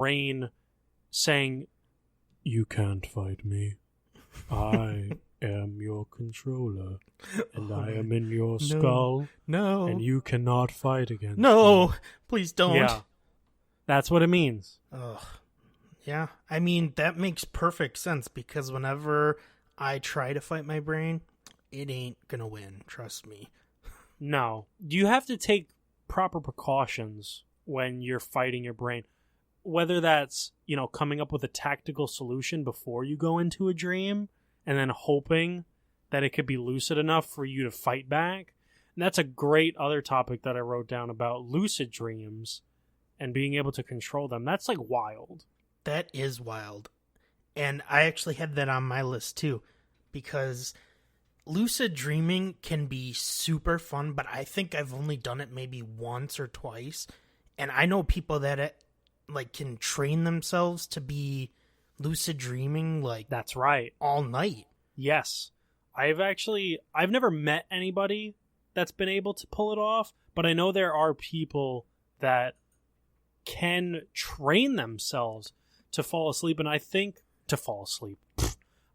brain saying, "You can't fight me. I am your controller, and I am in your skull. No. And you cannot fight against me." No, please don't. Yeah. That's what it means. Ugh. Yeah, I mean, that makes perfect sense because whenever I try to fight my brain, it ain't gonna win, trust me. No. You have to take proper precautions when you're fighting your brain. Whether that's, coming up with a tactical solution before you go into a dream and then hoping that it could be lucid enough for you to fight back. And that's a great other topic that I wrote down about lucid dreams and being able to control them. That's like wild. That is wild. And I actually had that on my list too, because lucid dreaming can be super fun, but I think I've only done it maybe once or twice. And I know people that can train themselves to be lucid dreaming that's right, all night. Yes. I've never met anybody that's been able to pull it off, but I know there are people that can train themselves to fall asleep, and I think to fall asleep.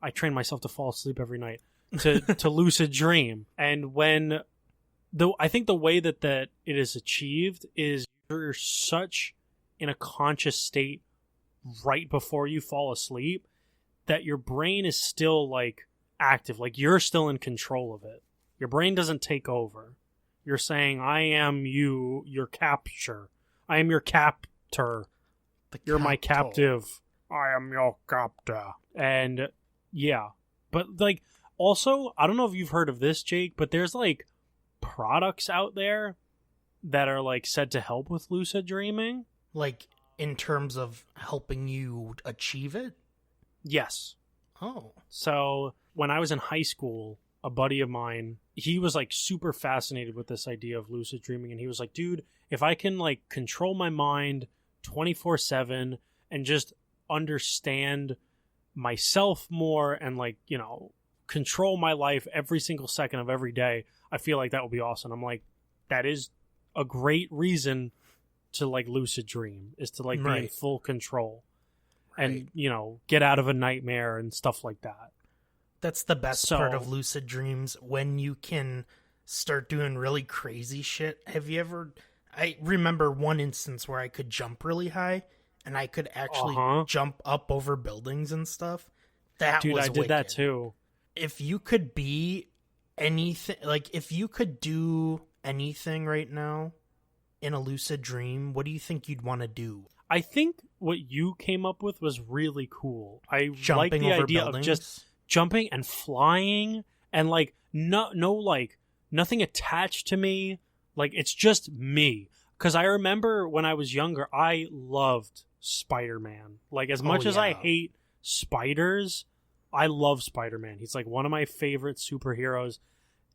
I train myself to fall asleep every night to lucid dream. And I think the way that it is achieved is you're such in a conscious state right before you fall asleep that your brain is still active, you're still in control of it. Your brain doesn't take over. You're saying, "I am your capture. I am your captor. You're my captive. I am your captor." And yeah, but also, I don't know if you've heard of this, Jake, but there's products out there that are said to help with lucid dreaming. In terms of helping you achieve it? Yes. Oh. So when I was in high school, a buddy of mine, he was super fascinated with this idea of lucid dreaming, and he was like, "Dude, if I can control my mind 24/7 and just understand myself more and control my life every single second of every day, I feel like that would be awesome." I'm like, that is a great reason to lucid dream, is to be in full control. Right. And get out of a nightmare and stuff like that. That's the best part of lucid dreams, when you can start doing really crazy shit. I remember one instance where I could jump really high and I could actually jump up over buildings and stuff. Dude, I did wicked. that too. If you could be anything, if you could do anything right now in a lucid dream, what do you think you'd want to do? I think what you came up with was really cool. I jumping like the over idea buildings? of just jumping and flying and nothing attached to me. It's just me. Because I remember when I was younger, I loved Spider-Man. As much as I hate spiders, I love Spider-Man. He's one of my favorite superheroes.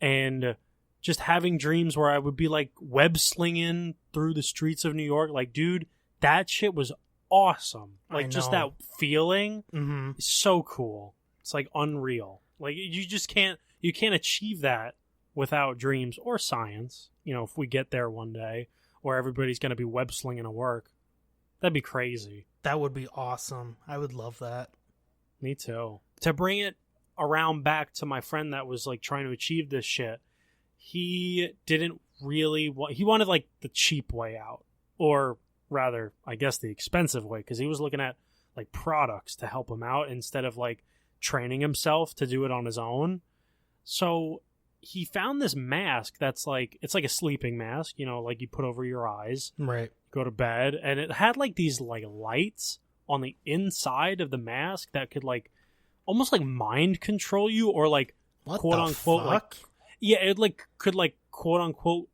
And just having dreams where I would be web slinging through the streets of New York, dude, that shit was awesome. Just that feeling is so cool. It's unreal. You just can't achieve that without dreams or science. If we get there one day where everybody's going to be web slinging to work, that'd be crazy. That would be awesome. I would love that. Me too. To bring it around back to my friend that was trying to achieve this shit, he didn't really he wanted the cheap way out, or rather, I guess the expensive way, because he was looking at products to help him out instead of training himself to do it on his own. So he found this mask that's it's a sleeping mask, you put over your eyes, right? Go to bed, and it had these lights on the inside of the mask that could almost mind control you, or what quote the unquote fuck? It could quote unquote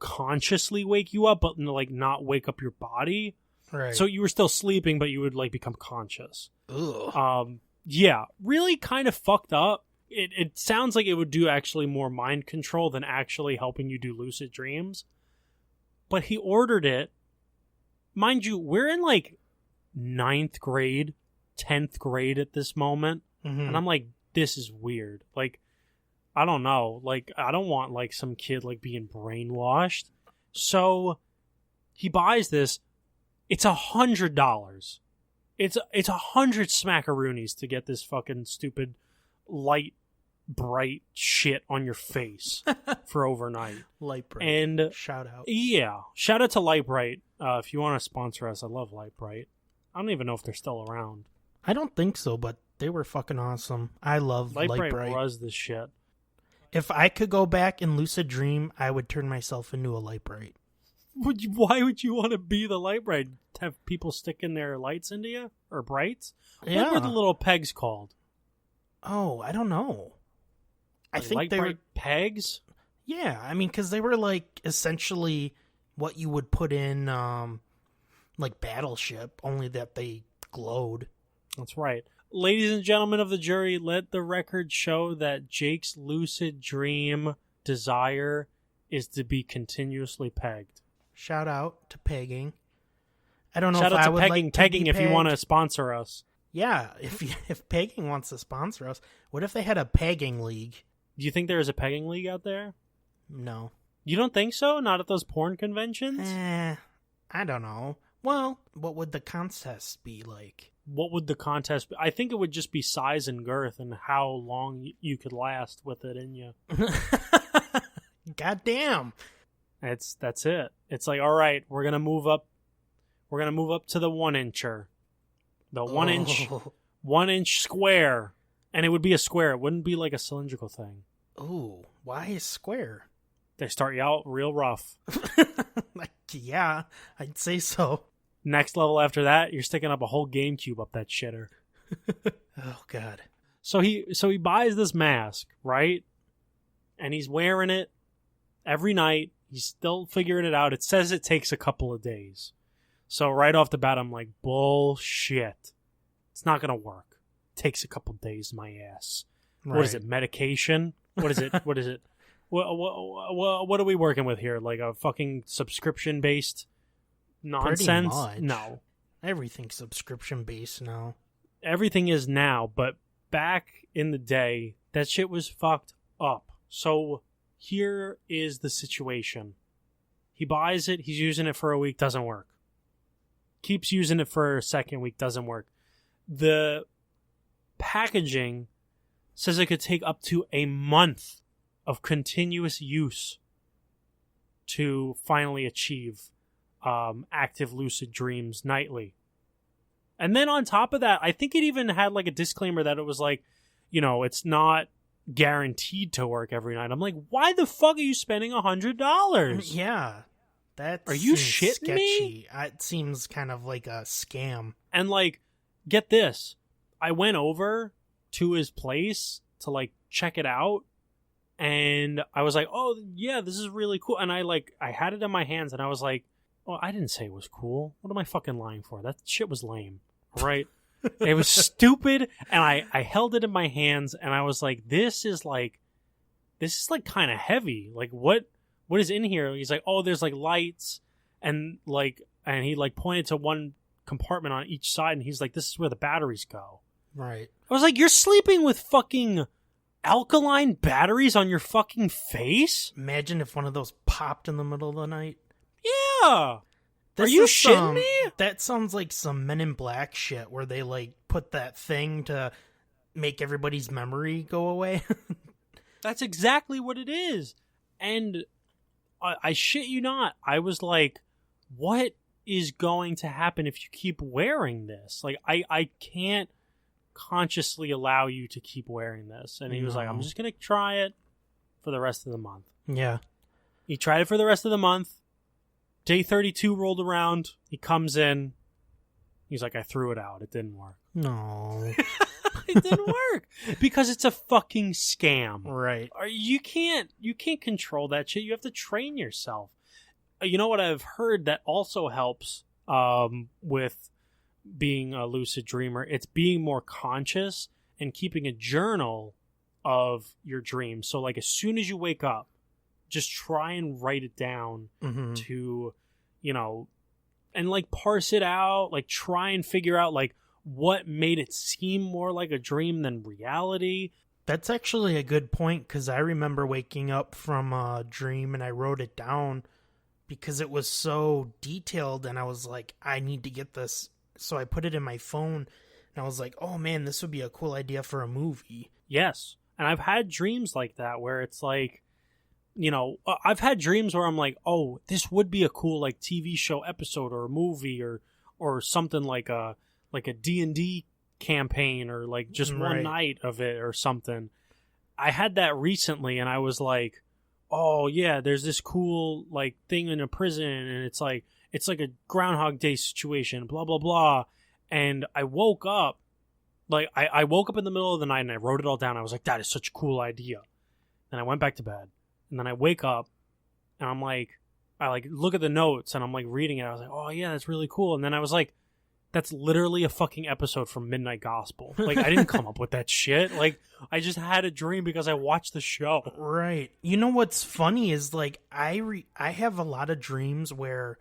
consciously wake you up, but not wake up your body. Right. So you were still sleeping, but you would become conscious. Ugh. Yeah, really kind of fucked up. It sounds like it would do actually more mind control than actually helping you do lucid dreams. But he ordered it. Mind you, we're in 9th grade, 10th grade at this moment. Mm-hmm. And I'm this is weird. I don't know. I don't want some kid being brainwashed. So he buys this. It's $100. It's 100 smackaroonies to get this fucking stupid light bright shit on your face for overnight. Light Bright. And shout out. Yeah. Shout out to Light Bright. If you want to sponsor us, I love Light Bright. I don't even know if they're still around. I don't think so, but they were fucking awesome. I love Light Bright. Was this shit. If I could go back and lucid dream, I would turn myself into a Light Bright. Why would you want to be the Light Bright? Have people sticking their lights into you? Or brights? Yeah. What were the little pegs called? Oh, I don't know. I think Light they Bright were pegs? Yeah, I mean, because they were like essentially what you would put in like Battleship, only that they glowed. That's right. Ladies and gentlemen of the jury, let the record show that Jake's lucid dream desire is to be continuously pegged. Shout out to pegging. I don't know Shout if out I to would pegging, like to pegging be if you pegged. want to sponsor us. Yeah, if pegging wants to sponsor us, what if they had a pegging league? Do you think there is a pegging league out there? No. You don't think so? Not at those porn conventions? I don't know. Well, what would the contest be like? What would the contest be? I think it would just be size and girth and how long you could last with it in you. God damn. That's it. It's like, all right, we're gonna move up. We're gonna move up to the 1-incher, the 1-inch square, and it would be a square. It wouldn't be like a cylindrical thing. Ooh, why is square? They start you out real rough. Like, yeah, I'd say so. Next level after that, you're sticking up a whole GameCube up that shitter. Oh God. So he buys this mask, right? And he's wearing it every night. He's still figuring it out. It says it takes a couple of days. So right off the bat, I'm like, bullshit. It's not going to work. It takes a couple days, my ass. Right. What is it, medication? What is it? What is it? What are we working with here? Like a fucking subscription-based nonsense? Pretty much. No. Everything's subscription-based now. Everything is now, but back in the day, that shit was fucked up. So here is the situation. He buys it, he's using it for a week, doesn't work. Keeps using it for a second week, doesn't work. The packaging says it could take up to a month of continuous use to finally achieve active lucid dreams nightly. And then on top of that, I think it even had like a disclaimer that it was like, you know, it's not guaranteed to work every night. I'm like, why the fuck are you spending $100? Yeah. Are you shitting sketchy. me? It seems kind of like a scam. And like, get this. I went over to his place to like check it out. And I was like, oh yeah, this is really cool. And I had it in my hands and I was like, oh, I didn't say it was cool. What am I fucking lying for? That shit was lame. Right? It was stupid. And I held it in my hands and I was like, this is kind of heavy. Like what is in here? He's like, oh, there's like lights and he like pointed to one compartment on each side and he's like, this is where the batteries go. Right. I was like, you're sleeping with fucking alkaline batteries on your fucking face? Imagine if one of those popped in the middle of the night. Yeah. Are you shitting me? That sounds like some Men in Black shit where they like put that thing to make everybody's memory go away. That's exactly what it is. And I shit you not. I was like, what is going to happen if you keep wearing this? Like, I can't consciously allow you to keep wearing this. And he was like, I'm just going to try it for the rest of the month. Yeah. He tried it for the rest of the month. Day 32 rolled around. He comes in. He's like, I threw it out. It didn't work. No. It didn't work. Because it's a fucking scam. Right. You can't control that shit. You have to train yourself. You know what I've heard that also helps with being a lucid dreamer? It's being more conscious and keeping a journal of your dreams. So like as soon as you wake up, just try and write it down to, you know, and like parse it out, like try and figure out like what made it seem more like a dream than reality. That's actually a good point because I remember waking up from a dream and I wrote it down, because it was so detailed, and I was like, I need to get this. So I put it in my phone, and I was like, oh man, this would be a cool idea for a movie. Yes. And I've had dreams like that where it's like, I've had dreams where I'm like, oh, this would be a cool like TV show episode or a movie or something like a D&D campaign or like just one night of it or something. I had that recently, and I was like, oh yeah, there's this cool like thing in a prison, and it's like a Groundhog Day situation, blah blah blah. And I woke up, like I woke up in the middle of the night and I wrote it all down. I was like, that is such a cool idea. And I went back to bed, and then I wake up, and I'm like, I like look at the notes, and I'm like reading it. I was like, oh yeah, that's really cool. And then I was like, that's literally a fucking episode from Midnight Gospel. Like, I didn't come up with that shit. Like, I just had a dream because I watched the show. Right. You know what's funny is, like, I have a lot of dreams where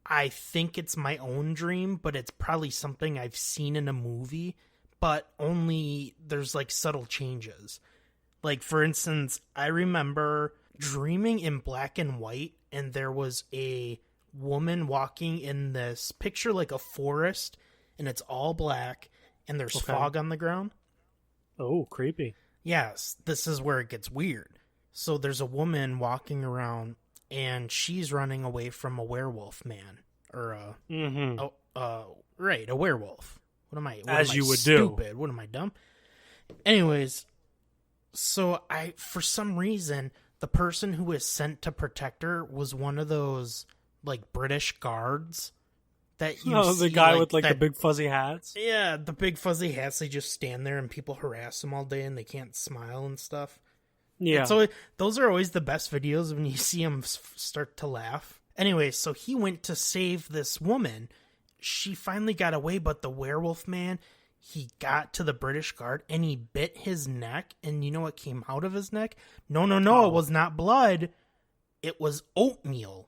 I think it's my own dream, but it's probably something I've seen in a movie, but only there's, like, subtle changes. Like, for instance, I remember dreaming in black and white, and there was a woman walking in this picture like a forest, and it's all black, and there's fog on the ground. Oh, creepy. Yes, this is where it gets weird. So there's a woman walking around, and she's running away from a werewolf man, or a werewolf. As you would do. Stupid. What am I, dumb? Anyways, so for some reason, the person who was sent to protect her was one of those like British guards that you see, the guy with like the big fuzzy hats. Yeah, the big fuzzy hats. They just stand there and people harass them all day, and they can't smile and stuff. Yeah, so those are always the best videos when you see them start to laugh. Anyway, so he went to save this woman. She finally got away, but the werewolf man, he got to the British guard and he bit his neck. And you know what came out of his neck? No, it was not blood. It was oatmeal.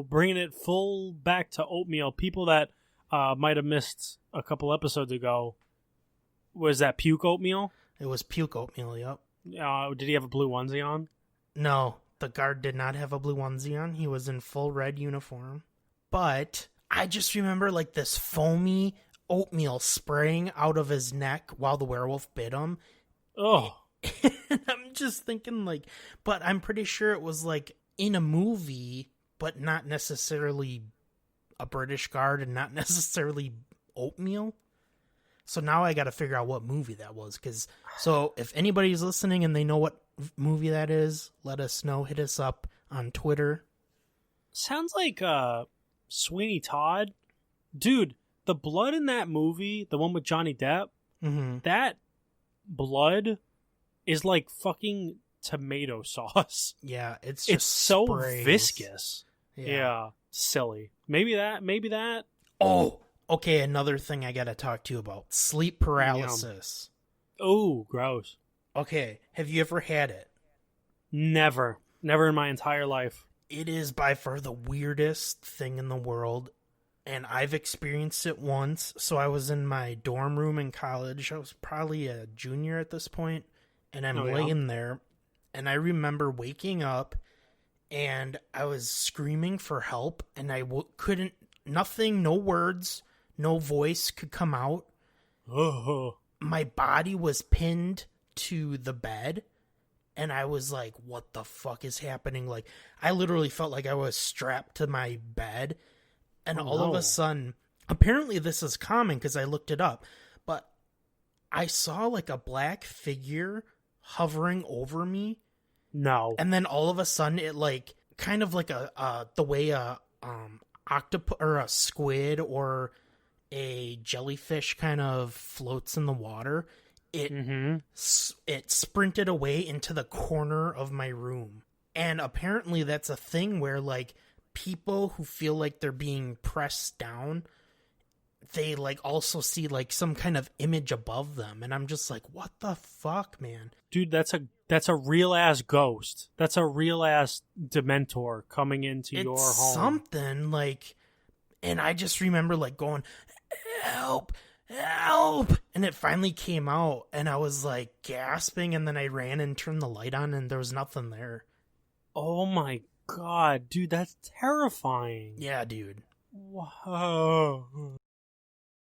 Bringing it full back to oatmeal. People that might have missed a couple episodes ago, was that puke oatmeal? It was puke oatmeal, yep. Did he have a blue onesie on? No, the guard did not have a blue onesie on. He was in full red uniform. But I just remember like this foamy oatmeal spraying out of his neck while the werewolf bit him. Oh. And I'm just thinking like, but I'm pretty sure it was like in a movie, but not necessarily a British guard and not necessarily oatmeal. So now I got to figure out what movie that was. So if anybody's listening and they know what movie that is, let us know. Hit us up on Twitter. Sounds like Sweeney Todd. Dude, the blood in that movie, the one with Johnny Depp, that blood is like fucking tomato sauce. Yeah, it's so viscous. Yeah, silly. Maybe that. Oh, okay, another thing I gotta talk to you about. Sleep paralysis. Oh, gross. Okay, have you ever had it? Never in my entire life. It is by far the weirdest thing in the world, and I've experienced it once. So I was in my dorm room in college. I was probably a junior at this point, and I'm laying there, and I remember waking up, and I was screaming for help, and I couldn't, nothing, no words, no voice could come out. Oh. My body was pinned to the bed, and I was like, what the fuck is happening? Like, I literally felt like I was strapped to my bed, and all of a sudden, apparently this is common because I looked it up, but I saw like a black figure hovering over me. No. And then all of a sudden it like kind of like the way a octopus or a squid or a jellyfish kind of floats in the water. It sprinted away into the corner of my room. And apparently that's a thing where like people who feel like they're being pressed down, they like also see like some kind of image above them, and I'm just like, what the fuck, man? Dude, that's a real ass ghost. That's a real ass Dementor coming into your home. Something like, and I just remember like going, help, and it finally came out, and I was like gasping, and then I ran and turned the light on, and there was nothing there. Oh my God, dude, that's terrifying. Yeah, dude. Whoa.